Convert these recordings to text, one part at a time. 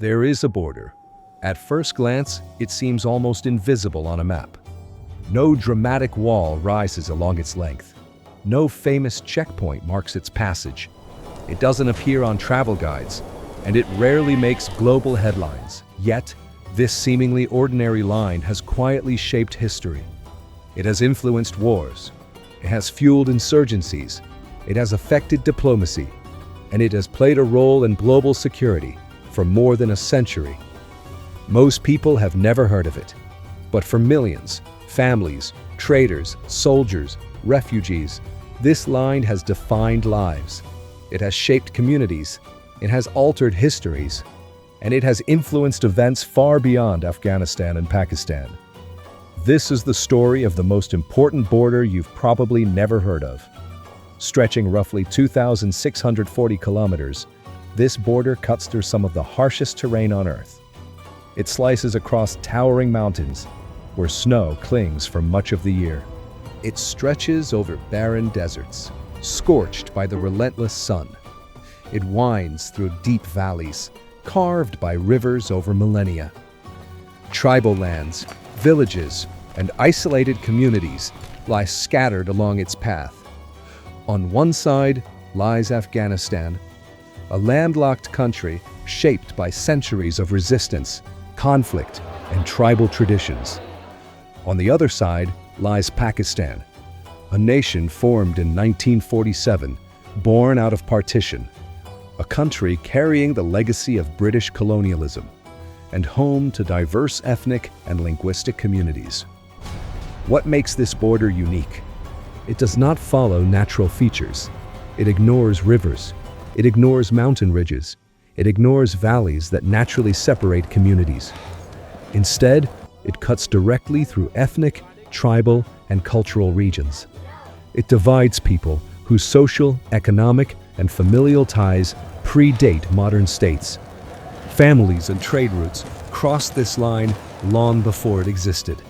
There is a border. At first glance, it seems almost invisible on a map. No dramatic wall rises along its length. No famous checkpoint marks its passage. It doesn't appear on travel guides, and it rarely makes global headlines. Yet, this seemingly ordinary line has quietly shaped history. It has influenced wars. It has fueled insurgencies. It has affected diplomacy. And it has played a role in global security for more than a century. Most people have never heard of it. But for millions, families, traders, soldiers, refugees, this line has defined lives. It has shaped communities. It has altered histories. And it has influenced events far beyond Afghanistan and Pakistan. This is the story of the most important border you've probably never heard of. Stretching roughly 2,640 kilometers, this border cuts through some of the harshest terrain on Earth. It slices across towering mountains, where snow clings for much of the year. It stretches over barren deserts, scorched by the relentless sun. It winds through deep valleys, carved by rivers over millennia. Tribal lands, villages, and isolated communities lie scattered along its path. On one side lies Afghanistan, a landlocked country shaped by centuries of resistance, conflict, and tribal traditions. On the other side lies Pakistan, a nation formed in 1947, born out of partition, a country carrying the legacy of British colonialism, and home to diverse ethnic and linguistic communities. What makes this border unique? It does not follow natural features. It ignores rivers. It ignores mountain ridges. It ignores valleys that naturally separate communities. Instead, it cuts directly through ethnic, tribal, and cultural regions. It divides people whose social, economic, and familial ties predate modern states. Families and trade routes crossed this line long before it existed.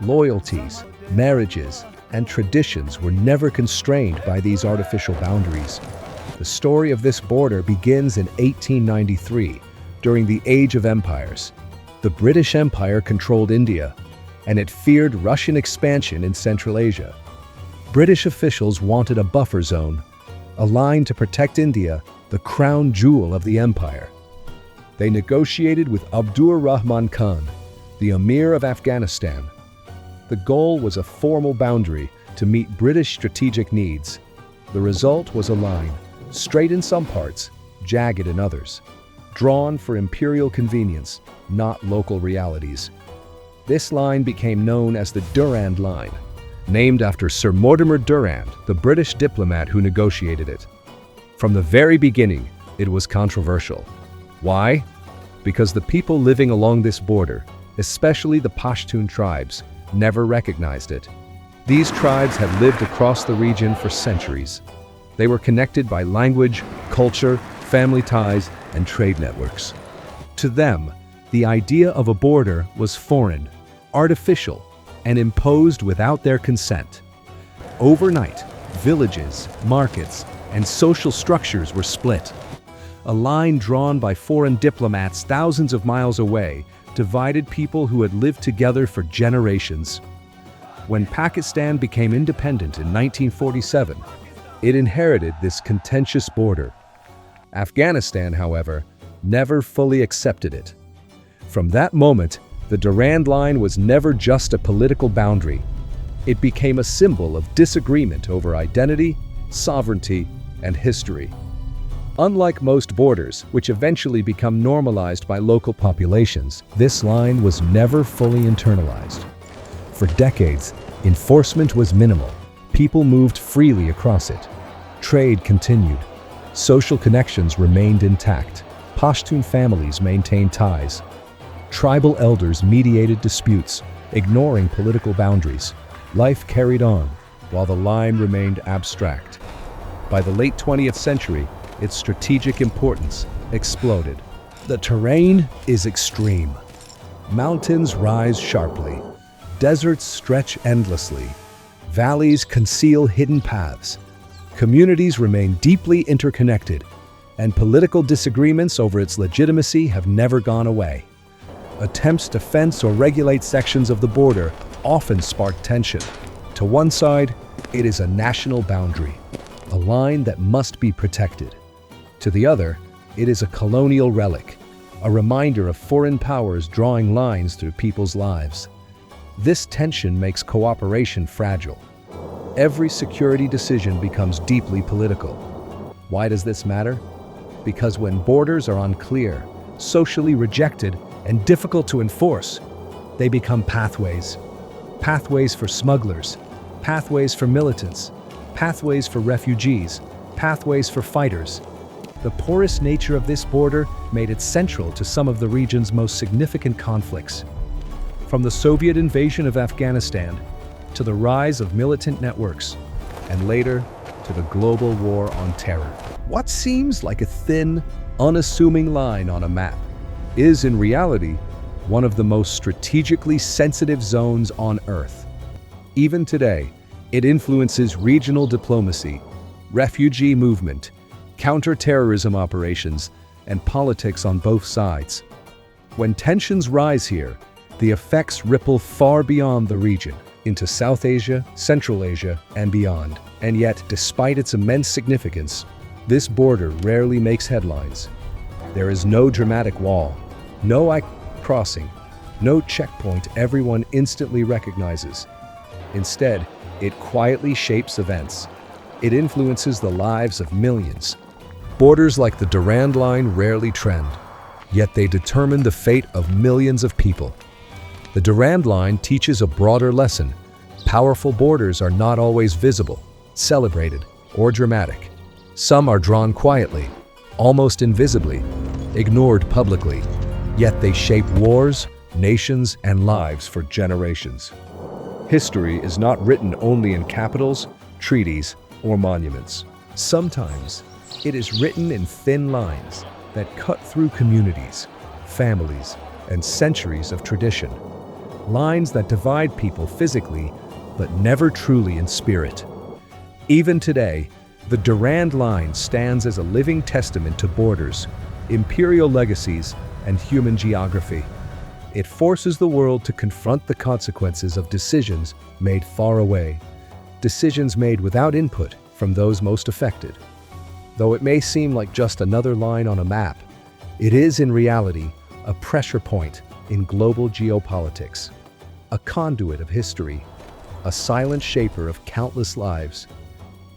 Loyalties, marriages, and traditions were never constrained by these artificial boundaries. The story of this border begins in 1893, during the Age of Empires. The British Empire controlled India, and it feared Russian expansion in Central Asia. British officials wanted a buffer zone, a line to protect India, the crown jewel of the empire. They negotiated with Abdur Rahman Khan, the Emir of Afghanistan. The goal was a formal boundary to meet British strategic needs. The result was a line, straight in some parts, jagged in others, drawn for imperial convenience, not local realities. This line became known as the Durand Line, named after Sir Mortimer Durand, the British diplomat who negotiated it. From the very beginning, it was controversial. Why? Because the people living along this border, especially the Pashtun tribes, never recognized it. These tribes had lived across the region for centuries. They were connected by language, culture, family ties, and trade networks. To them, the idea of a border was foreign, artificial, and imposed without their consent. Overnight, villages, markets, and social structures were split. A line drawn by foreign diplomats thousands of miles away divided people who had lived together for generations. When Pakistan became independent in 1947, it inherited this contentious border. Afghanistan, however, never fully accepted it. From that moment, the Durand Line was never just a political boundary. It became a symbol of disagreement over identity, sovereignty, and history. Unlike most borders, which eventually become normalized by local populations, this line was never fully internalized. For decades, enforcement was minimal. People moved freely across it. Trade continued. Social connections remained intact. Pashtun families maintained ties. Tribal elders mediated disputes, ignoring political boundaries. Life carried on, while the line remained abstract. By the late 20th century, its strategic importance exploded. The terrain is extreme. Mountains rise sharply. Deserts stretch endlessly. Valleys conceal hidden paths. Communities remain deeply interconnected. and political disagreements over its legitimacy have never gone away. Attempts to fence or regulate sections of the border often spark tension. To one side, it is a national boundary, a line that must be protected. To the other, it is a colonial relic, a reminder of foreign powers drawing lines through people's lives. This tension makes cooperation fragile. Every security decision becomes deeply political. Why does this matter? Because when borders are unclear, socially rejected, and difficult to enforce, they become pathways. Pathways for smugglers, pathways for militants, pathways for refugees, pathways for fighters. The porous nature of this border made it central to some of the region's most significant conflicts. From the Soviet invasion of Afghanistan to the rise of militant networks, and later to the global war on terror. What seems like a thin, unassuming line on a map is in reality one of the most strategically sensitive zones on Earth. Even today, it influences regional diplomacy, refugee movement, counter-terrorism operations, and politics on both sides. When tensions rise here, the effects ripple far beyond the region, into South Asia, Central Asia, and beyond. And yet, despite its immense significance, this border rarely makes headlines. There is no dramatic wall, no crossing, no checkpoint everyone instantly recognizes. Instead, it quietly shapes events. It influences the lives of millions. Borders like the Durand Line rarely trend, yet they determine the fate of millions of people. The Durand Line teaches a broader lesson. Powerful borders are not always visible, celebrated, or dramatic. Some are drawn quietly, almost invisibly, ignored publicly, yet they shape wars, nations, and lives for generations. History is not written only in capitals, treaties, or monuments. Sometimes, it is written in thin lines that cut through communities, families, and centuries of tradition. Lines that divide people physically, but never truly in spirit. Even today, the Durand Line stands as a living testament to borders, imperial legacies, and human geography. It forces the world to confront the consequences of decisions made far away, decisions made without input from those most affected. Though it may seem like just another line on a map, it is in reality a pressure point in global geopolitics, a conduit of history, a silent shaper of countless lives.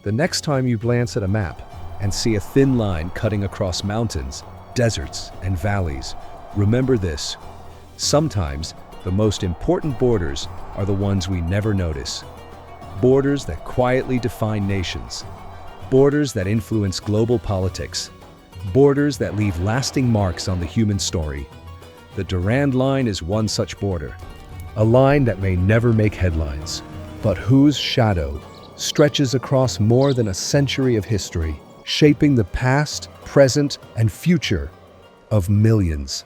The next time you glance at a map and see a thin line cutting across mountains, deserts, and valleys, remember this: sometimes the most important borders are the ones we never notice. Borders that quietly define nations. Borders that influence global politics. Borders that leave lasting marks on the human story. The Durand Line is one such border. A line that may never make headlines, but whose shadow stretches across more than a century of history, shaping the past, present, and future of millions.